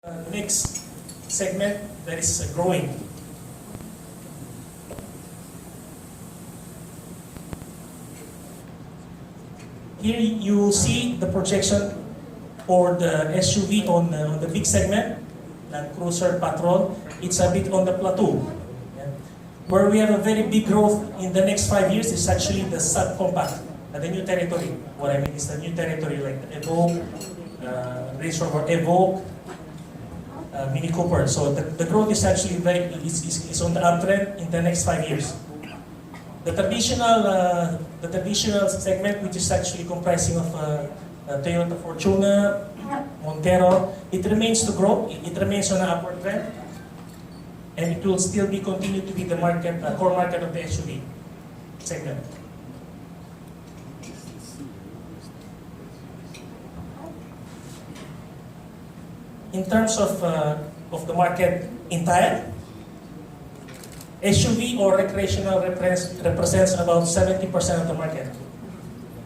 Next segment that is growing. Here you will see the projection for the SUV on the big segment, Land Cruiser Patrol. It's a bit on the plateau. Yeah. Where we have a very big growth in the next 5 years is actually the subcompact, the new territory. What I mean is the new territory like the Evoque, Range Rover Evoque, Mini Cooper. So the growth is actually is on the uptrend in the next 5 years. The traditional segment, which is actually comprising of Toyota Fortuner, Montero, it remains to grow. It remains on an upward trend, and it will still be continue to be the market, core market of the SUV segment. In terms of the market entire, SUV or recreational represents about 70% of the market.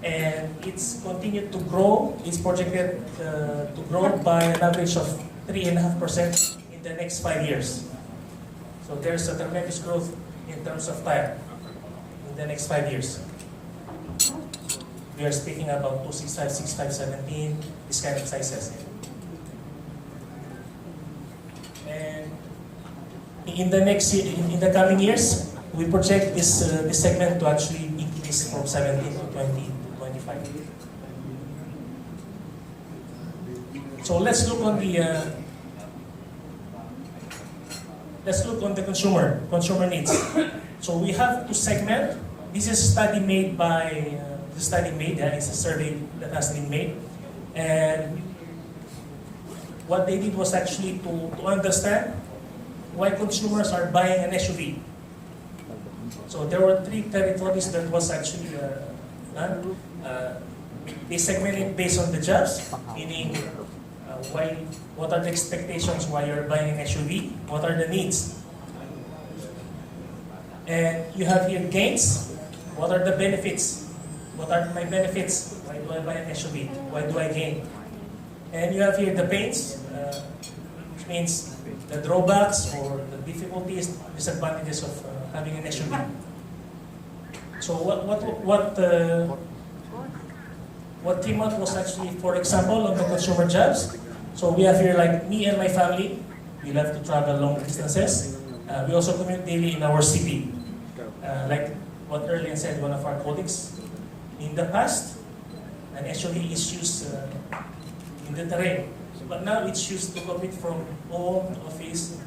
And it's continued to grow. It's projected to grow by an average of 3.5% in the next 5 years. So there's a tremendous growth in terms of tire in the next 5 years. We are speaking about 265, 65, 17, this kind of sizes. And in the coming years, we project this segment to actually increase from 17 to 20 to 25. So let's look on the consumer needs. So we have to segment. This is a study made by it's a survey that has been made, and what they did was actually to understand why consumers are buying an SUV. So there were 3 territories that was actually done. They segmented based on the jobs, meaning what are the expectations why you're buying an SUV, what are the needs. And you have here gains, what are the benefits, what are my benefits, why do I buy an SUV, why do I gain. And you have here the pains, which means the drawbacks or the difficulties, disadvantages of having an SUV. So what came out was actually, for example, on the consumer jobs. So we have here like me and my family, we love to travel long distances. We also commute daily in our city. Like what Erlen said, one of our colleagues, in the past, an SUV is used in the terrain. But now it's used to commute from home to office.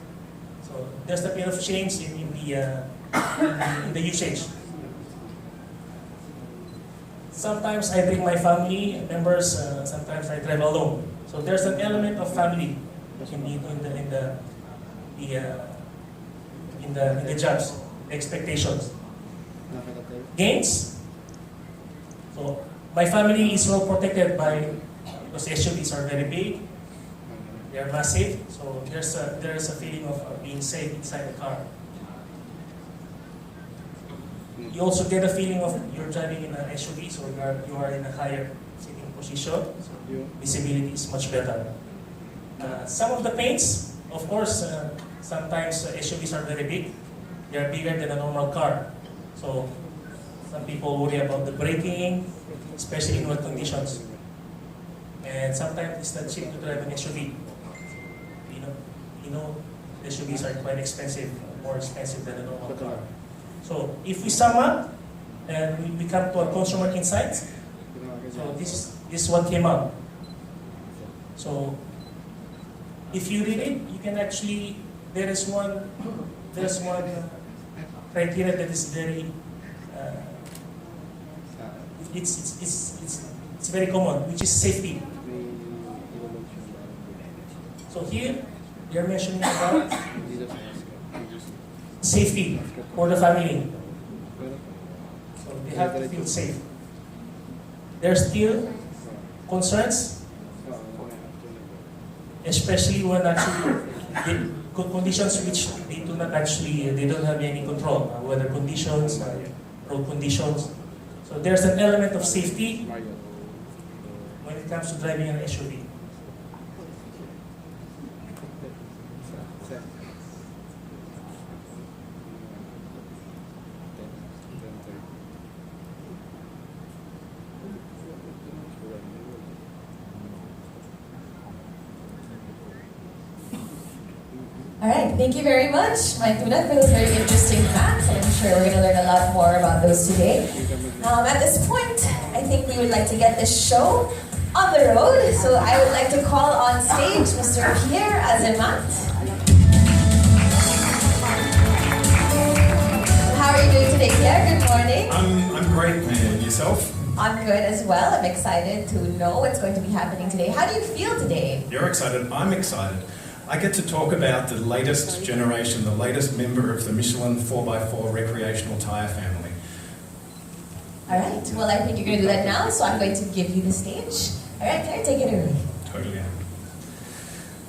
So there's a bit of change in the usage. Sometimes I bring my family members. Sometimes I drive alone. So there's an element of family in the jobs, expectations. Gains. So my family is well protected because SUVs are very big. They are massive, so there is a feeling of being safe inside the car. You also get a feeling of you're driving in an SUV, so you are in a higher sitting position, so visibility is much better. Some of the paints, of course, sometimes SUVs are very big. They are bigger than a normal car. So some people worry about the braking, especially in wet conditions. And sometimes it's not cheap to drive an SUV. You know, SUVs are quite expensive, more expensive than a normal car. So if we sum up and we come to our consumer insights, so this is what came up. So if you read it, you can actually, there's one criteria that is very it's very common, which is safety. So here they're mentioning about safety for the family. So they have to feel safe. There's still concerns, especially when actually conditions which they don't have any control, weather conditions, road conditions. So there's an element of safety when it comes to driving an SUV. All right, thank you very much, Mike Tuna, for those very interesting facts. I'm sure we're going to learn a lot more about those today. At this point, I think we would like to get this show on the road. So I would like to call on stage Mr. Pierre Azemat. How are you doing today, Pierre? Good morning. I'm great, man. Yourself? I'm good as well. I'm excited to know what's going to be happening today. How do you feel today? You're excited. I'm excited. I get to talk about the latest generation, the latest member of the Michelin 4x4 recreational tyre family. All right. Well, I think you're going to do that now, so I'm going to give you the stage. All right, Pierre, take it away. Totally.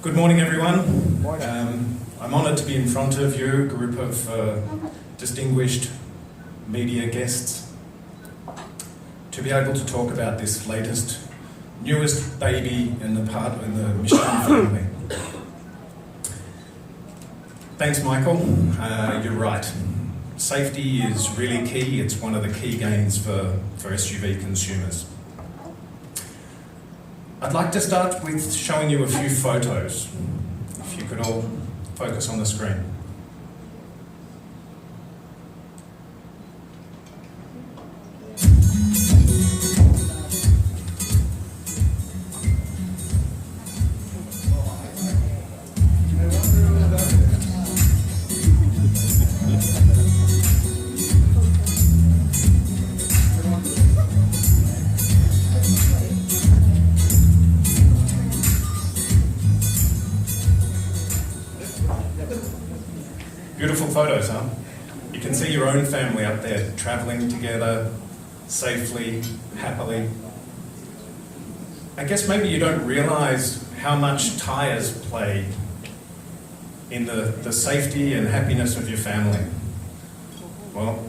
Good morning, everyone. I'm honoured to be in front of you, a group of distinguished media guests, to be able to talk about this latest, newest baby in the Michelin family. Thanks, Michael. You're right. Safety is really key. It's one of the key gains for SUV consumers. I'd like to start with showing you a few photos. If you could all focus on the screen. Beautiful photos, huh? You can see your own family up there travelling together, safely, happily. I guess maybe you don't realise how much tyres play in the safety and happiness of your family. Well,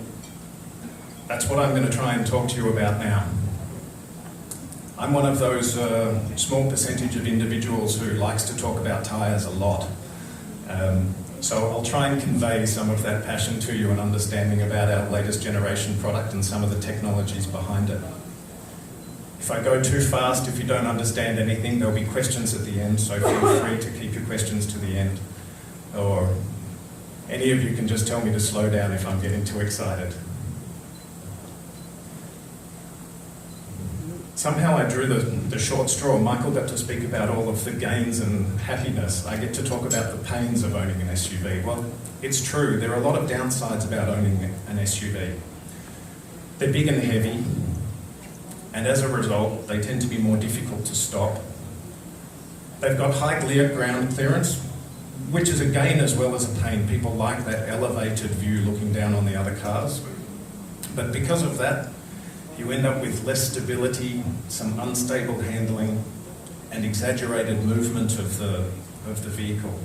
that's what I'm going to try and talk to you about now. I'm one of those small percentage of individuals who likes to talk about tyres a lot. So I'll try and convey some of that passion to you and understanding about our latest generation product and some of the technologies behind it. If I go too fast, if you don't understand anything, there'll be questions at the end, so feel free to keep your questions to the end. Or any of you can just tell me to slow down if I'm getting too excited. Somehow I drew the short straw. Michael got to speak about all of the gains and happiness. I get to talk about the pains of owning an SUV. Well, it's true. There are a lot of downsides about owning an SUV. They're big and heavy, and as a result, they tend to be more difficult to stop. They've got high ground clearance, which is a gain as well as a pain. People like that elevated view looking down on the other cars. But because of that, you end up with less stability, some unstable handling, and exaggerated movement of the vehicle.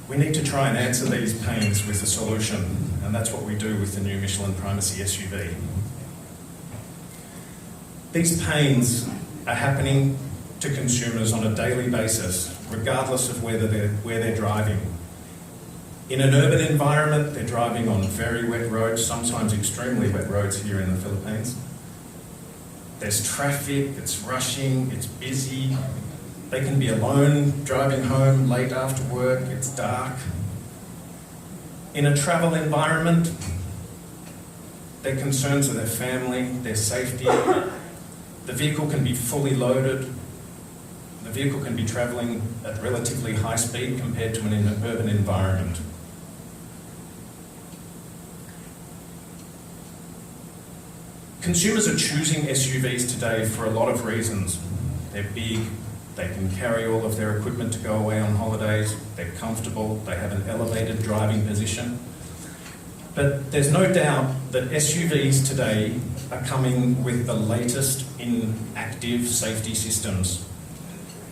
We need to try and answer these pains with a solution, and that's what we do with the new Michelin Primacy SUV. These pains are happening to consumers on a daily basis, regardless of where they're driving. In an urban environment, they're driving on very wet roads, sometimes extremely wet roads here in the Philippines. There's traffic, it's rushing, it's busy. They can be alone, driving home late after work, it's dark. In a travel environment, they're concerned for their family, their safety. The vehicle can be fully loaded. The vehicle can be travelling at relatively high speed compared to an urban environment. Consumers are choosing SUVs today for a lot of reasons. They're big, they can carry all of their equipment to go away on holidays, they're comfortable, they have an elevated driving position. But there's no doubt that SUVs today are coming with the latest in active safety systems.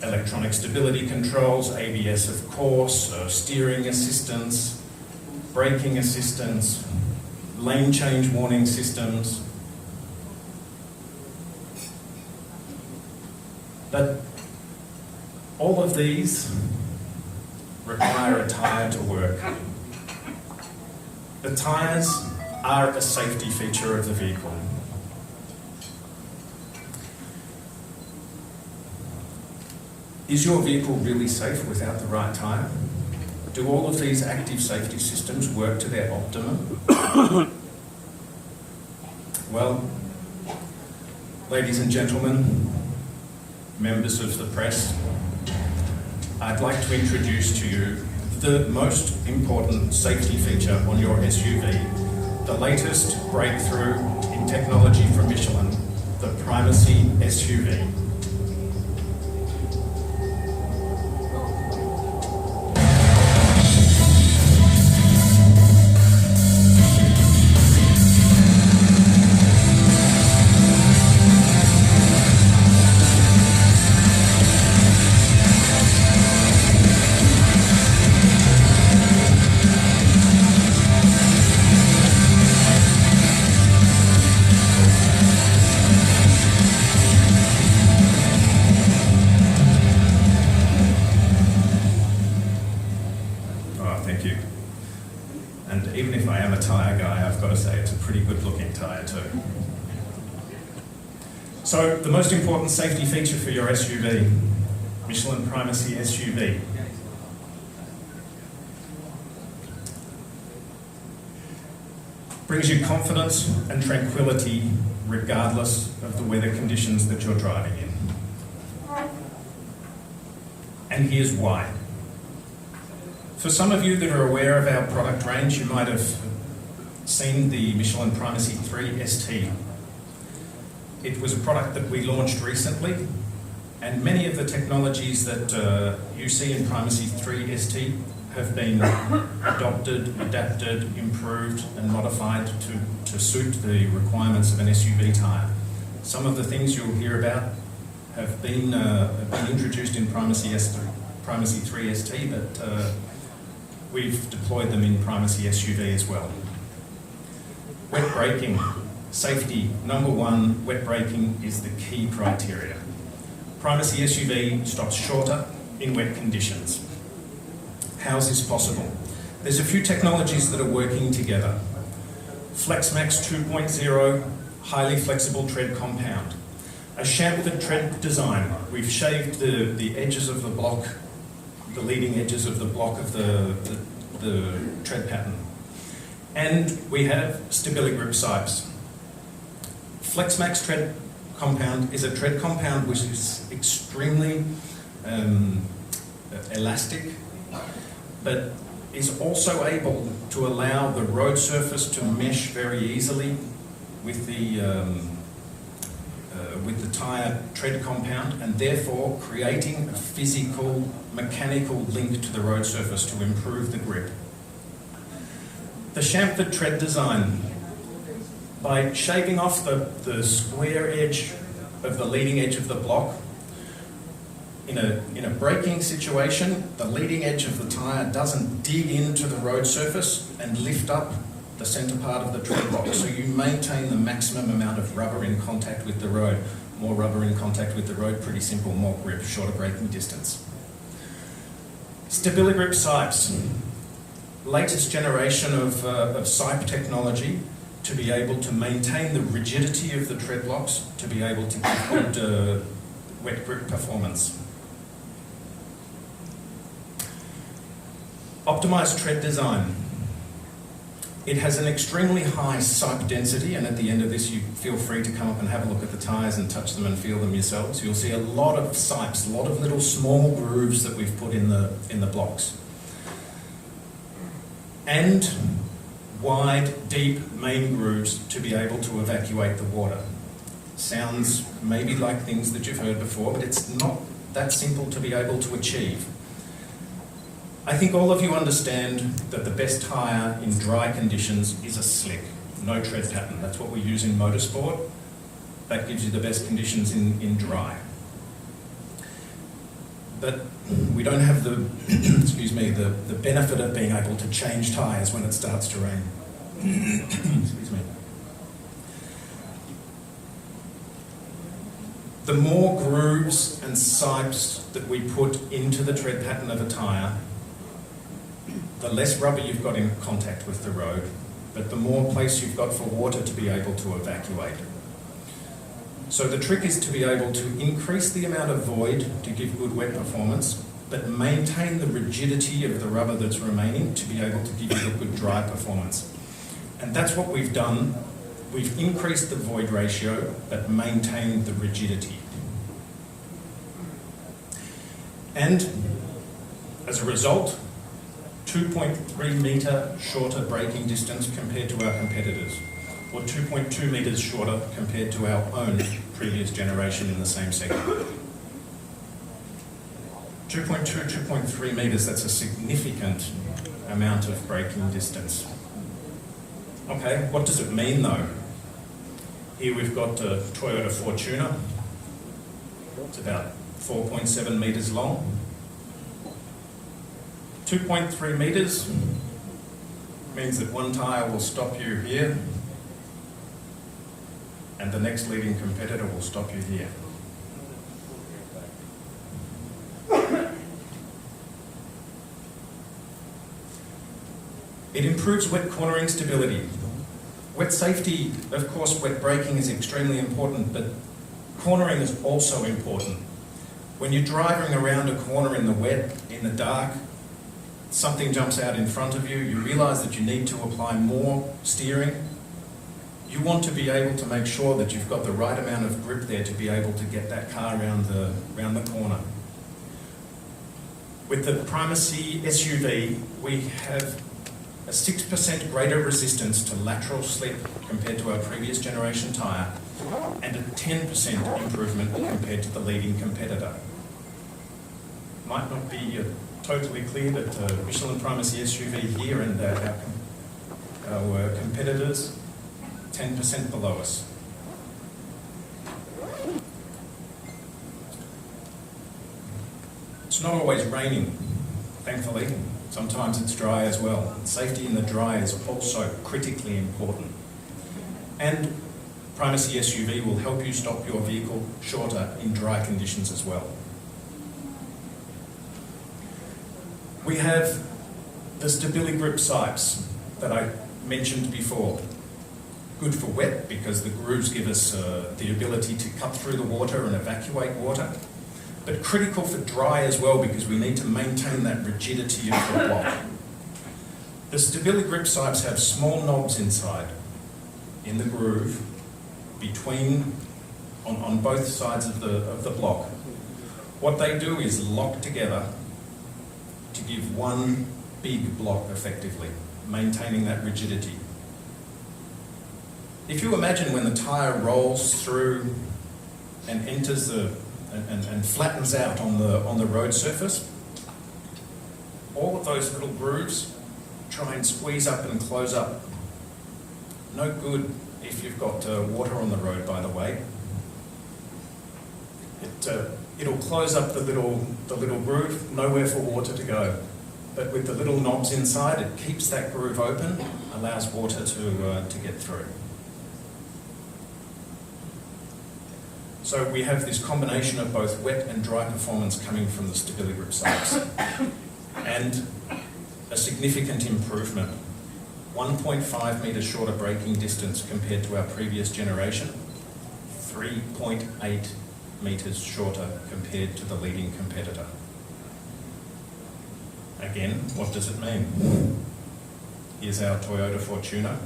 Electronic stability controls, ABS of course, steering assistance, braking assistance, lane change warning systems. But all of these require a tyre to work. The tyres are a safety feature of the vehicle. Is your vehicle really safe without the right tyre? Do all of these active safety systems work to their optimum? Well, ladies and gentlemen, members of the press, I'd like to introduce to you the most important safety feature on your SUV, the latest breakthrough in technology from Michelin, the Primacy SUV. Thank you. And even if I am a tyre guy, I've got to say it's a pretty good looking tyre too. So the most important safety feature for your SUV, Michelin Primacy SUV. Brings you confidence and tranquility regardless of the weather conditions that you're driving in. And here's why. For some of you that are aware of our product range, you might have seen the Michelin Primacy 3 ST. It was a product that we launched recently, and many of the technologies that you see in Primacy 3 ST have been adopted, adapted, improved and modified to suit the requirements of an SUV tyre. Some of the things you'll hear about have been introduced in Primacy 3 ST, but we've deployed them in Primacy SUV as well. Wet braking, safety, number one, wet braking is the key criteria. Primacy SUV stops shorter in wet conditions. How is this possible? There's a few technologies that are working together. FlexMax 2.0, highly flexible tread compound. A chamfered tread design. We've shaved the edges of the block, the leading edges of the block of the tread pattern. And we have stability grip sipes. FlexMax tread compound is a tread compound which is extremely elastic, but is also able to allow the road surface to mesh very easily with the tyre tread compound, and therefore creating a physical, mechanical link to the road surface to improve the grip. The chamfered tread design, by shaving off the square edge of the leading edge of the block, in a braking situation, the leading edge of the tyre doesn't dig into the road surface and lift up the centre part of the tread box, so you maintain the maximum amount of rubber in contact with the road. More rubber in contact with the road, pretty simple, more grip, shorter braking distance. Stability grip sipes, latest generation of sipe technology to be able to maintain the rigidity of the tread blocks, to be able to give good wet grip performance. Optimized tread design. It has an extremely high sipe density, and at the end of this you feel free to come up and have a look at the tyres and touch them and feel them yourselves. You'll see a lot of sipes, a lot of little small grooves that we've put in the blocks. And wide, deep main grooves to be able to evacuate the water. Sounds maybe like things that you've heard before, but it's not that simple to be able to achieve. I think all of you understand that the best tyre in dry conditions is a slick, no tread pattern. That's what we use in motorsport. That gives you the best conditions in dry. But we don't have the, the benefit of being able to change tyres when it starts to rain. Excuse me. The more grooves and sipes that we put into the tread pattern of a tyre, the less rubber you've got in contact with the road, but the more place you've got for water to be able to evacuate. So the trick is to be able to increase the amount of void to give good wet performance, but maintain the rigidity of the rubber that's remaining to be able to give you a good dry performance. And that's what we've done. We've increased the void ratio, but maintained the rigidity. And as a result, 2.3 metre shorter braking distance compared to our competitors, or 2.2 metres shorter compared to our own previous generation in the same segment. 2.2, 2.3 metres, that's a significant amount of braking distance. Okay, what does it mean though? Here we've got a Toyota Fortuner. It's about 4.7 metres long. 2.3 metres means that one tyre will stop you here and the next leading competitor will stop you here. It improves wet cornering stability. Wet safety, of course, wet braking is extremely important, but cornering is also important. When you're driving around a corner in the wet, in the dark, something jumps out in front of you, you realise that you need to apply more steering. You want to be able to make sure that you've got the right amount of grip there to be able to get that car around the corner. With the Primacy SUV, we have a 6% greater resistance to lateral slip compared to our previous generation tyre, and a 10% improvement compared to the leading competitor. Might not be totally clear that Michelin Primacy SUV here and our competitors, 10% below us. It's not always raining, thankfully. Sometimes it's dry as well. Safety in the dry is also critically important. And Primacy SUV will help you stop your vehicle shorter in dry conditions as well. We have the StabiliGrip Sipes that I mentioned before. Good for wet because the grooves give us the ability to cut through the water and evacuate water, but critical for dry as well because we need to maintain that rigidity of the block. The StabiliGrip Sipes have small knobs inside in the groove between, on both sides of the block. What they do is lock together to give one big block effectively, maintaining that rigidity. If you imagine when the tyre rolls through and enters and flattens out on the road surface, all of those little grooves try and squeeze up and close up. No good if you've got water on the road, by the way. It'll close up the little groove, nowhere for water to go. But with the little knobs inside, it keeps that groove open, allows water to get through. So we have this combination of both wet and dry performance coming from the StabiliGrip Sipes, and a significant improvement. 1.5 metres shorter braking distance compared to our previous generation, 3.8 metres shorter compared to the leading competitor. Again, what does it mean? Here's our Toyota Fortuner.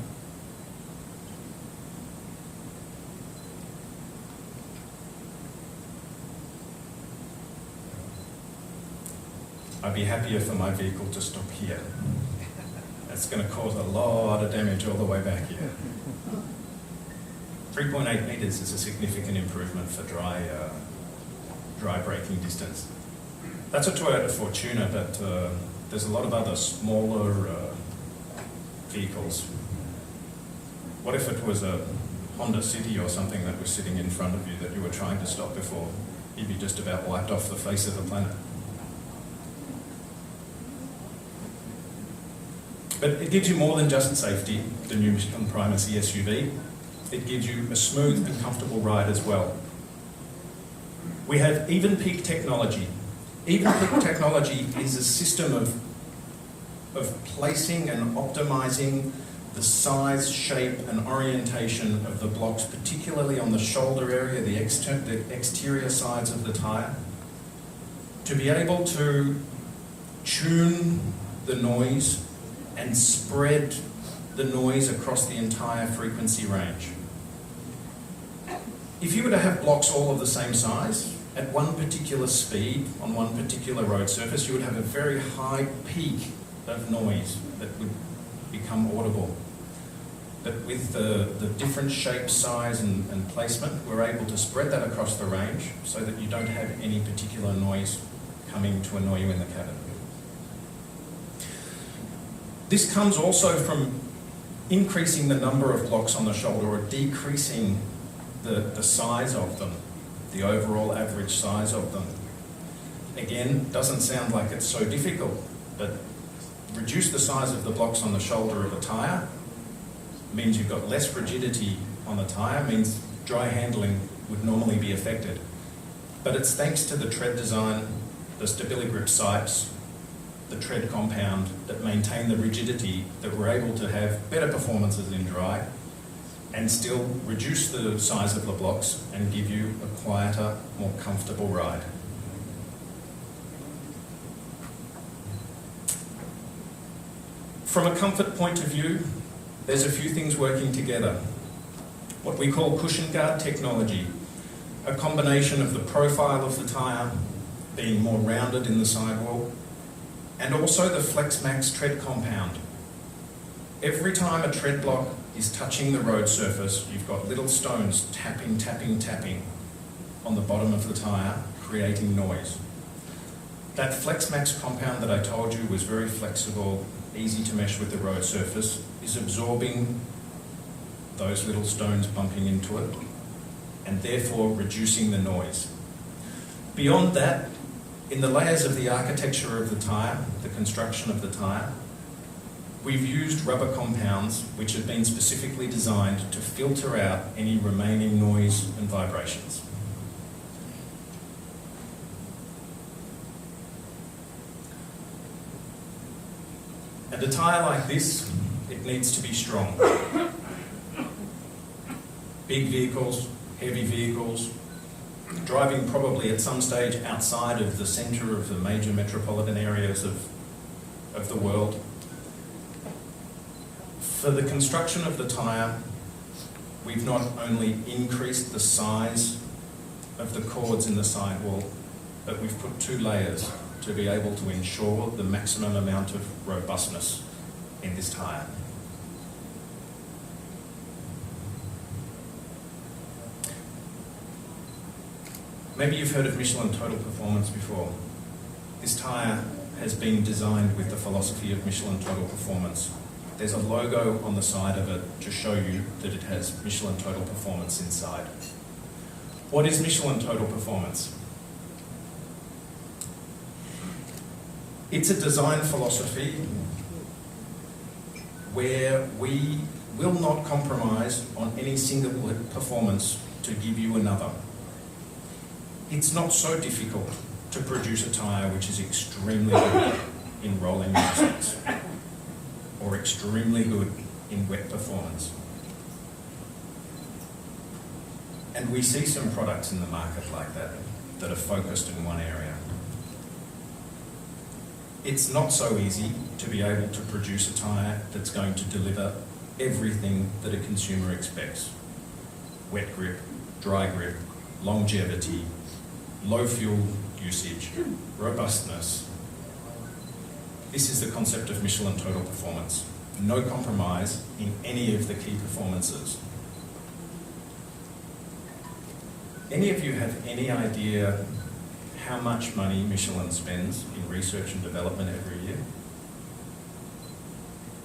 I'd be happier for my vehicle to stop here. It's going to cause a lot of damage all the way back here. 3.8 metres is a significant improvement for dry braking distance. That's a Toyota Fortuner, but there's a lot of other smaller vehicles. What if it was a Honda City or something that was sitting in front of you that you were trying to stop before? You'd be just about wiped off the face of the planet. But it gives you more than just safety, the new Michelin Primacy SUV. It gives you a smooth and comfortable ride as well. We have Evenpeak technology. Evenpeak technology is a system of placing and optimizing the size, shape and orientation of the blocks, particularly on the shoulder area, the exterior sides of the tyre, to be able to tune the noise and spread the noise across the entire frequency range. If you were to have blocks all of the same size, at one particular speed, on one particular road surface, you would have a very high peak of noise that would become audible. But with the different shape, size and placement, we're able to spread that across the range so that you don't have any particular noise coming to annoy you in the cabin. This comes also from increasing the number of blocks on the shoulder or decreasing the size of them, the overall average size of them. Again, doesn't sound like it's so difficult, but reduce the size of the blocks on the shoulder of a tyre, means you've got less rigidity on the tyre, means dry handling would normally be affected. But it's thanks to the tread design, the StabiliGrip Sipes, the tread compound that maintain the rigidity that we're able to have better performances in dry and still reduce the size of the blocks and give you a quieter, more comfortable ride. From a comfort point of view, there's a few things working together. What we call cushion guard technology, a combination of the profile of the tyre being more rounded in the sidewall, and also the FlexMax tread compound. Every time a tread block is touching the road surface, you've got little stones tapping, tapping, tapping on the bottom of the tyre, creating noise. That FlexMax compound that I told you was very flexible, easy to mesh with the road surface, is absorbing those little stones bumping into it and therefore reducing the noise. Beyond that, in the layers of the architecture of the tyre, the construction of the tyre, we've used rubber compounds which have been specifically designed to filter out any remaining noise and vibrations. And a tyre like this, it needs to be strong. Big vehicles, heavy vehicles, driving probably at some stage outside of the centre of the major metropolitan areas of the world. For the construction of the tyre, we've not only increased the size of the cords in the sidewall, but we've put 2 layers to be able to ensure the maximum amount of robustness in this tyre. Maybe you've heard of Michelin Total Performance before. This tyre has been designed with the philosophy of Michelin Total Performance. There's a logo on the side of it to show you that it has Michelin Total Performance inside. What is Michelin Total Performance? It's a design philosophy where we will not compromise on any single performance to give you another. It's not so difficult to produce a tyre which is extremely good in rolling resistance or extremely good in wet performance. And we see some products in the market like that that are focused in one area. It's not so easy to be able to produce a tyre that's going to deliver everything that a consumer expects. Wet grip, dry grip, longevity, low fuel usage, robustness. This is the concept of Michelin Total Performance. No compromise in any of the key performances. Any of you have any idea how much money Michelin spends in research and development every year?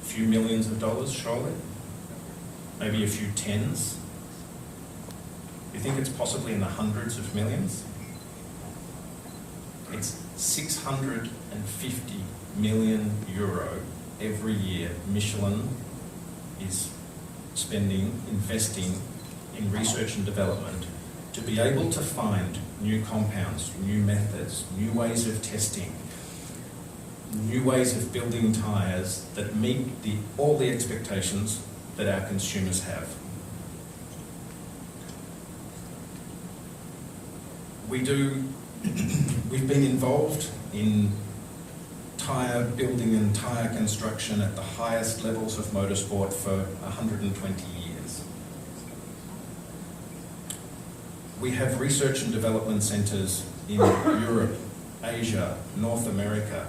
A few millions of dollars, surely? Maybe a few tens? You think it's possibly in the hundreds of millions? It's 650 million euro every year Michelin is spending, investing in research and development to be able to find new compounds, new methods, new ways of testing, new ways of building tyres that meet all the expectations that our consumers have. We've been involved in tyre building and tyre construction at the highest levels of motorsport for 120 years. We have research and development centres in Europe, Asia, North America,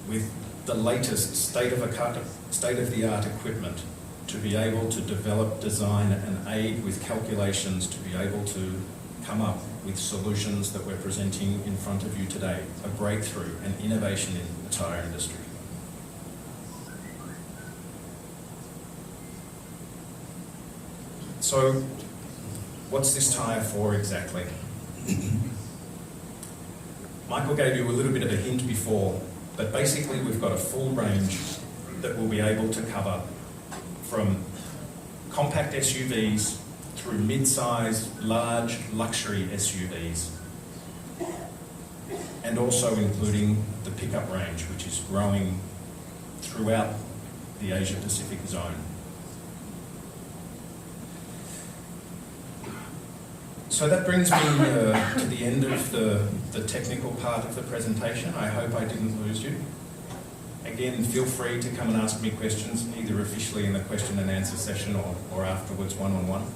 with the latest state-of-the-art equipment to be able to develop, design and aid with calculations to be able to come up with solutions that we're presenting in front of you today, a breakthrough, an innovation in the tyre industry. So, what's this tyre for exactly? Michael gave you a little bit of a hint before, but basically we've got a full range that will be able to cover from compact SUVs through mid-size, large, luxury SUVs, and also including the pickup range, which is growing throughout the Asia-Pacific zone. So that brings me to the end of the technical part of the presentation. I hope I didn't lose you. Again, feel free to come and ask me questions, either officially in the question and answer session or afterwards one-on-one.